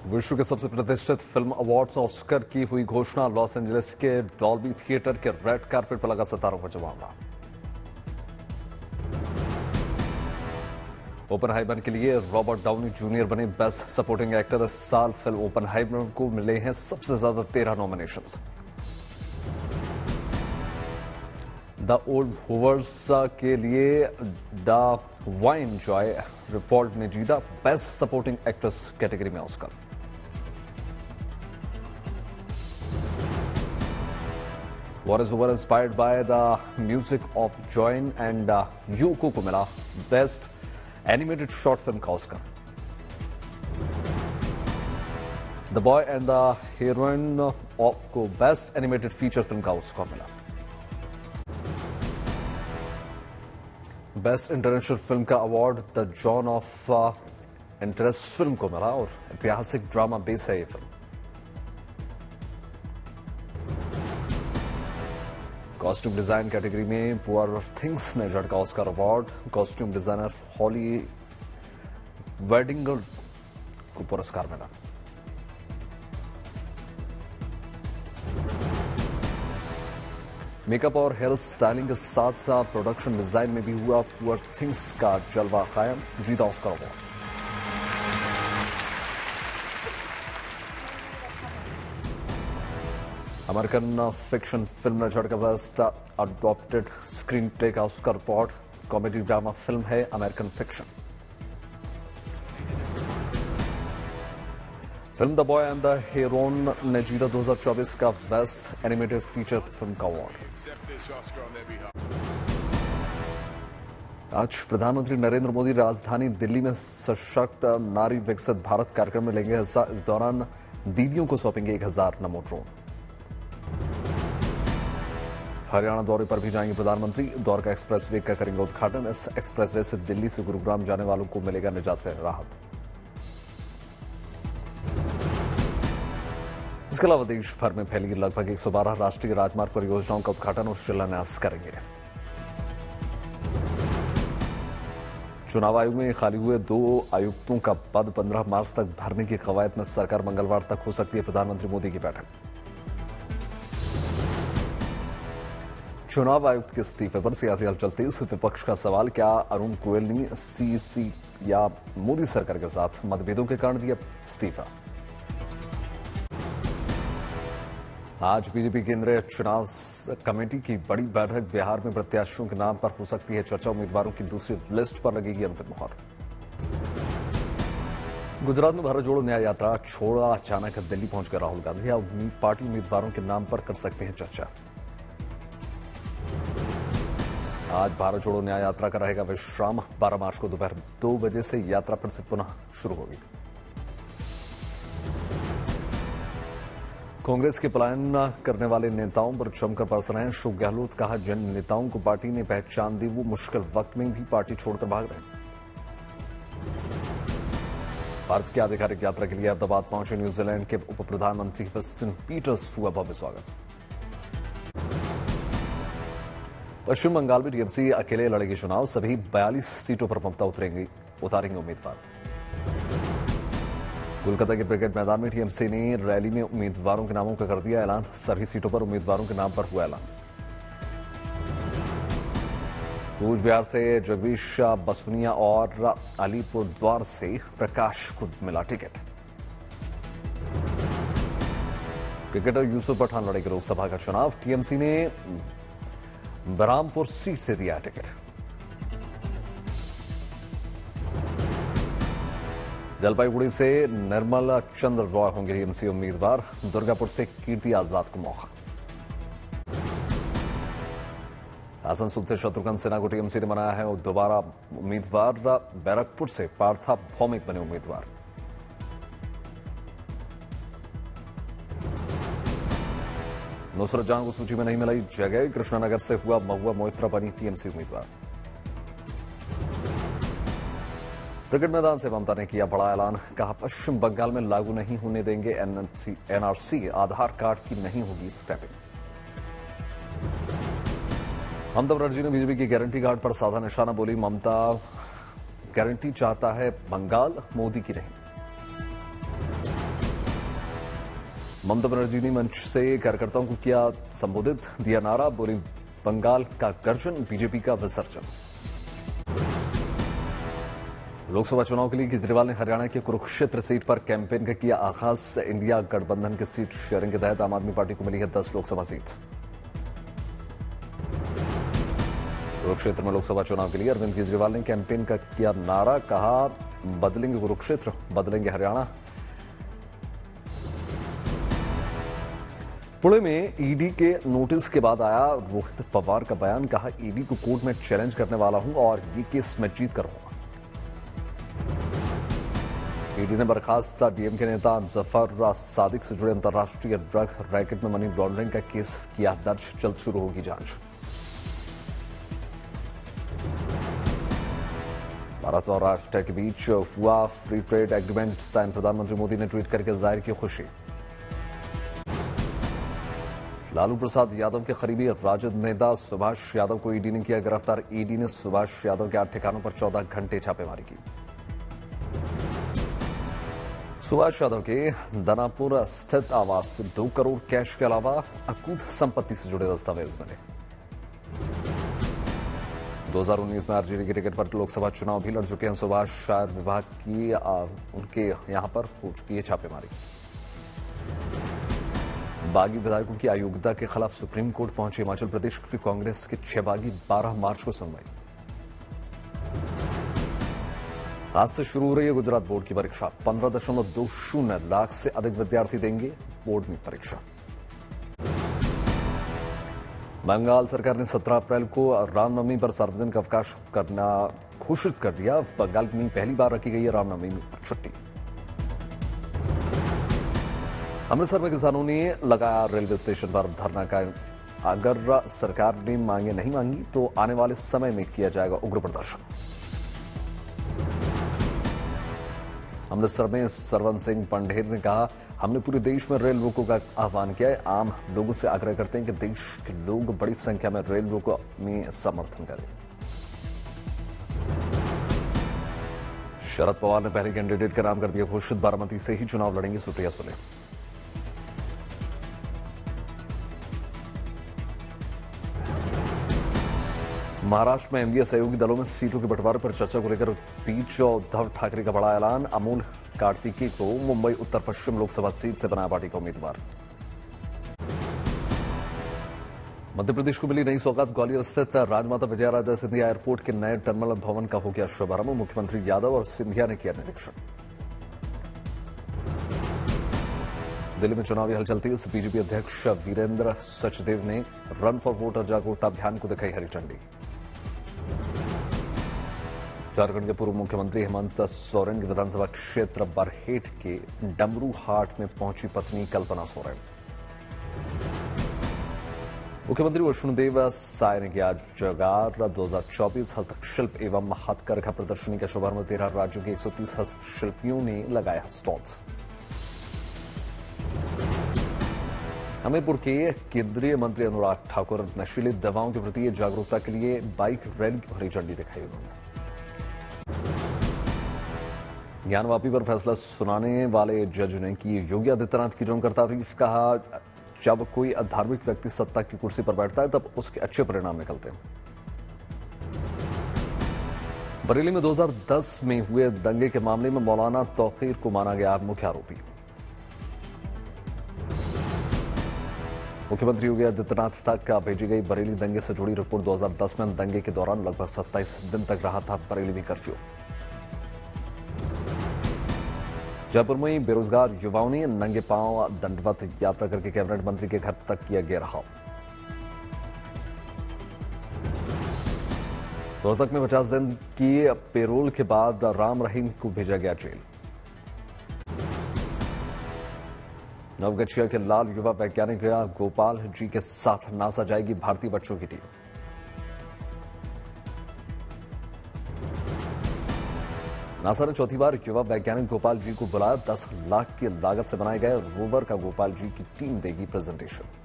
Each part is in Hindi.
विश्व के सबसे प्रतिष्ठित फिल्म अवार्ड्स ऑस्कर की हुई घोषणा। लॉस एंजलिस के डॉल्बी थिएटर के रेड कार्पेट पर लगा सितारों का जमावड़ा। ओपनहाइमर के लिए रॉबर्ट डाउनी जूनियर बने बेस्ट सपोर्टिंग एक्टर। इस साल फिल्म ओपनहाइमर को मिले हैं सबसे ज्यादा 13 नॉमिनेशंस। द ओल्ड होवर्स के लिए द वाइन जॉय रिफॉल्ट ने जीता बेस्ट सपोर्टिंग एक्ट्रेस कैटेगरी में Oscar. War is over inspired by the music of join and UCO को मिला बेस्ट एनिमेटेड शॉर्ट फिल्म का Oscar. The boy and the heroine of को बेस्ट एनिमेटेड फीचर फिल्म का ऑस्कर मिला। बेस्ट इंटरनेशनल फिल्म का award the John of interest film को मिला और ऐतिहासिक ड्रामा बेस है ये फिल्म। कॉस्ट्यूम डिजाइन कैटेगरी में पुअर थिंग्स ने झटका ऑस्कर अवार्ड। कॉस्ट्यूम डिजाइनर हॉली वेडिंगर को पुरस्कार मिला। मेकअप और हेयर स्टाइलिंग के साथ साथ प्रोडक्शन डिजाइन में भी हुआ पुअर थिंग्स का जलवा कायम, जीता Oscar award. American fiction film ने झटका बेस्ट अडॉप्टेड स्क्रीन प्ले का Oscar award. Comedy drama film है American fiction. Film the boy and the heroine ने जीता 2024 का बेस्ट एनिमेटेड फीचर फिल्म का अवार्ड। आज प्रधानमंत्री नरेंद्र मोदी राजधानी दिल्ली में सशक्त नारी विकसित भारत कार्यक्रम में लेंगे हिस्सा। इस दौरान दीदियों को सौंपेंगे 1000 नमो ड्रोन। हरियाणा दौरे पर भी जाएंगे प्रधानमंत्री। द्वारका एक्सप्रेसवे का करेंगे उद्घाटन। इस एक्सप्रेसवे से दिल्ली से गुरुग्राम जाने वालों को मिलेगा निजात से राहत। इसके अलावा देश भर में फैली लगभग 112 राष्ट्रीय राजमार्ग परियोजनाओं का उद्घाटन और शिलान्यास करेंगे। चुनाव आयोग में खाली हुए 2 आयुक्तों का पद 15 मार्च तक भरने की कवायद में सरकार मंगलवार तक हो सकती है प्रधानमंत्री मोदी की बैठक। चुनाव आयुक्त के इस्तीफे पर सियासी हलचल तेज। विपक्ष का सवाल, क्या अरुण गोयल ने सीसी या मोदी सरकार के साथ मतभेदों के कारण दिया इस्तीफा। आज बीजेपी केंद्रीय चुनाव कमेटी की बड़ी बैठक। बिहार में प्रत्याशियों के नाम पर हो सकती है चर्चा। उम्मीदवारों की दूसरी लिस्ट पर लगेगी अंतिम मुहर। गुजरात में भारत जोड़ो न्याय यात्रा छोड़ा अचानक दिल्ली पहुंच गए राहुल गांधी। अब पार्टी उम्मीदवारों के नाम पर कर सकते हैं चर्चा। आज भारत जोड़ो न्याय यात्रा का रहेगा विश्राम। 12 मार्च को दोपहर 2 बजे से यात्रा फिर से पुनः शुरू होगी। कांग्रेस के पलायन करने वाले नेताओं पर जमकर बरस रहे हैं अशोक गहलोत। कहा, जिन नेताओं को पार्टी ने पहचान दी वो मुश्किल वक्त में भी पार्टी छोड़कर भाग रहे हैं। भारत की आधिकारिक यात्रा के लिए अहमदाबाद पहुंचे न्यूजीलैंड के उप प्रधानमंत्री विंस्टन पीटर्स। हुआ भव्य स्वागत। पश्चिम बंगाल में टीएमसी अकेले लड़ेगी चुनाव। सभी 42 सीटों पर ममता उतारेंगे उम्मीदवार। कोलकाता के ब्रिगेड मैदान में टीएमसी ने रैली में उम्मीदवारों के नामों का कर दिया ऐलान। सभी सीटों पर उम्मीदवारों के नाम पर हुआ ऐलान। कूच बिहार से जगदीश बसवनिया और अलीपुरद्वार से प्रकाश को मिला टिकट। क्रिकेटर यूसुफ पठान लड़ेंगे लोकसभा का चुनाव। टीएमसी ने बरहामपुर सीट से दिया टिकट। जलपाईगुड़ी से निर्मल चंद्र रॉय होंगे टीएमसी उम्मीदवार। दुर्गापुर से कीर्ति आजाद को मौका। आसनसोल से शत्रुघ्न सिन्हा को टीएमसी ने बनाया है और दोबारा उम्मीदवार। बैरकपुर से पार्था भौमिक बने उम्मीदवार। नुसरत जहां को सूची में नहीं मिलाई जगह। कृष्णानगर से हुआ महुआ मोइत्रा बनी टीएमसी उम्मीदवार। क्रिकेट मैदान से ममता ने किया बड़ा ऐलान। कहा, पश्चिम बंगाल में लागू नहीं होने देंगे एनआरसी। आधार कार्ड की नहीं होगी स्क्रैपिंग। ममता बनर्जी ने बीजेपी की गारंटी कार्ड पर साधा निशाना। बोली, ममता गारंटी चाहता है बंगाल, मोदी की नहीं। ममता बनर्जी ने मंच से कार्यकर्ताओं को किया संबोधित, दिया नारा, बोली बंगाल का गर्जन, बीजेपी का विसर्जन। लोकसभा चुनाव के लिए केजरीवाल ने हरियाणा के कुरुक्षेत्र सीट पर कैंपेन का किया आगाज। इंडिया गठबंधन के सीट शेयरिंग के तहत आम आदमी पार्टी को मिली है 10 लोकसभा सीट। कुरुक्षेत्र में लोकसभा चुनाव के लिए अरविंद केजरीवाल ने कैंपेन का किया नारा, कहा बदलेंगे कुरुक्षेत्र, बदलेंगे हरियाणा। पुणे में ईडी के नोटिस के बाद आया रोहित पवार का बयान, कहा ईडी को कोर्ट में चैलेंज करने वाला हूं और ये केस मैं जीत कर रहूंगा। ईडी ने बर्खास्त डीएमके नेता जफर सादिक से जुड़े अंतर्राष्ट्रीय ड्रग रैकेट में मनी लॉन्ड्रिंग का केस किया दर्ज, जल्द शुरू होगी जांच। भारत और राष्ट्र के बीच हुआ फ्री ट्रेड एग्रीमेंट साइन, प्रधानमंत्री मोदी ने ट्वीट करके जाहिर की खुशी। लालू प्रसाद यादव के करीबी राजद नेता सुभाष यादव को ईडी ने किया गिरफ्तार। ईडी ने सुभाष यादव के 8 ठिकानों पर 14 घंटे छापेमारी की। सुभाष यादव के दानापुर स्थित आवास से 2 करोड़ कैश के अलावा अकूत संपत्ति से जुड़े दस्तावेज मिले। 2019 में आरजेडी के टिकट पर लोकसभा चुनाव भी लड़ चुके हैं सुभाष। शायर विभाग की उनके यहां पर हो चुकी है छापेमारी। बागी विधायकों की अयोग्यता के खिलाफ सुप्रीम कोर्ट पहुंचे हिमाचल प्रदेश की कांग्रेस के 6 बागी, 12 मार्च को सुनवाई। आज से शुरू हो रही है गुजरात बोर्ड की परीक्षा। 15.20 लाख से अधिक विद्यार्थी देंगे बोर्ड में परीक्षा। बंगाल सरकार ने 17 अप्रैल को रामनवमी पर सार्वजनिक अवकाश करना घोषित कर दिया। बंगाल में पहली बार रखी गई है रामनवमी पर छुट्टी। अमृतसर में किसानों ने लगाया रेलवे स्टेशन पर धरना का। अगर सरकार ने मांगे नहीं मांगी तो आने वाले समय में किया जाएगा उग्र प्रदर्शन। अमृतसर में सरवन सिंह पंडेर ने कहा, हमने पूरे देश में रेल रोको का आह्वान किया है। आम लोगों से आग्रह करते हैं कि देश के लोग बड़ी संख्या में रेल रोको में समर्थन करें। शरद पवार ने पहले कैंडिडेट का नाम कर दिया घोषित, बारामती से ही चुनाव लड़ेंगे सुप्रिया सुले। महाराष्ट्र में एमडीए सहयोगी दलों में सीटों के बंटवारे पर चर्चा को लेकर बीच उद्धव ठाकरे का बड़ा ऐलान। अमोल कार्तिकी को मुंबई उत्तर पश्चिम लोकसभा सीट से बनाया पार्टी का उम्मीदवार। मध्य प्रदेश को मिली नई सौगात। ग्वालियर स्थित राजमाता विजयाराजे सिंधिया एयरपोर्ट के नए टर्मिनल भवन का हो गया शुभारंभ। मुख्यमंत्री यादव और सिंधिया ने किया निरीक्षण। दिल्ली में चुनावी हलचल तेज। बीजेपी अध्यक्ष वीरेंद्र सचदेव ने रन फॉर वोटर जागरूकता अभियान को दिखाई हरी झंडी। झारखंड के पूर्व मुख्यमंत्री हेमंत सोरेन के विधानसभा क्षेत्र बरहेट के डमरू हाट में पहुंची पत्नी कल्पना सोरेन। मुख्यमंत्री वसुंधरा साय ने किया जगार 2024 हस्तशिल्प एवं हथकरघा प्रदर्शनी का शुभारंभ। 13 राज्यों के 130 हस्तशिल्पियों ने लगाया स्टॉल्स। हमीरपुर के केंद्रीय मंत्री अनुराग ठाकुर नशीली दवाओं के प्रति जागरूकता के लिए बाइक रैली की हरी झंडी दिखाई। उन्होंने ज्ञानवापी पर फैसला सुनाने वाले जज ने की योगी आदित्यनाथ की जमकर तारीफ। कहा, जब कोई धार्मिक व्यक्ति सत्ता की कुर्सी पर बैठता है तब उसके अच्छे परिणाम निकलते हैं। बरेली में 2010 में हुए दंगे के मामले में मौलाना तौकीर को माना गया मुख्य आरोपी। मुख्यमंत्री योगी आदित्यनाथ तक भेजी गई बरेली दंगे से जुड़ी रिपोर्ट। 2010 में दंगे के दौरान लगभग 27 दिन तक रहा था बरेली में कर्फ्यू। जयपुर में बेरोजगार युवाओं ने नंगे पांव दंडवत यात्रा करके कैबिनेट मंत्री के घर तक किया घेराव। रोहतक में 50 दिन की पेरोल के बाद राम रहीम को भेजा गया जेल। नवगछिया के लाल युवा वैज्ञानिक गोपाल जी के साथ नासा जाएगी भारतीय बच्चों की टीम। नासा ने चौथी बार युवा वैज्ञानिक गोपाल जी को बुलाया। 10 लाख की लागत से बनाए गए रोवर का गोपाल जी की टीम देगी प्रेजेंटेशन।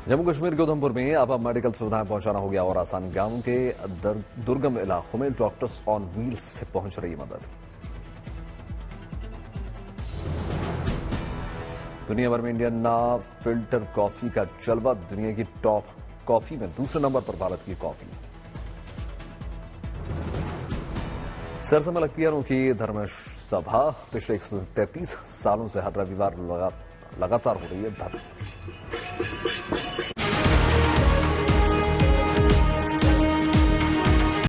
जम्मू कश्मीर के उधमपुर में अब मेडिकल सुविधाएं पहुंचाना हो गया और आसान। गांव के दुर्गम इलाकों में डॉक्टर्स ऑन व्हील्स से पहुंच रही मदद। दुनिया भर में इंडियन फिल्टर कॉफी का जलवा। दुनिया की टॉप कॉफी में दूसरे नंबर पर भारत की कॉफी। सरसा में लगती है अनोखी धर्मसभा। पिछले 133 सालों से हर रविवार लगातार हो रही है।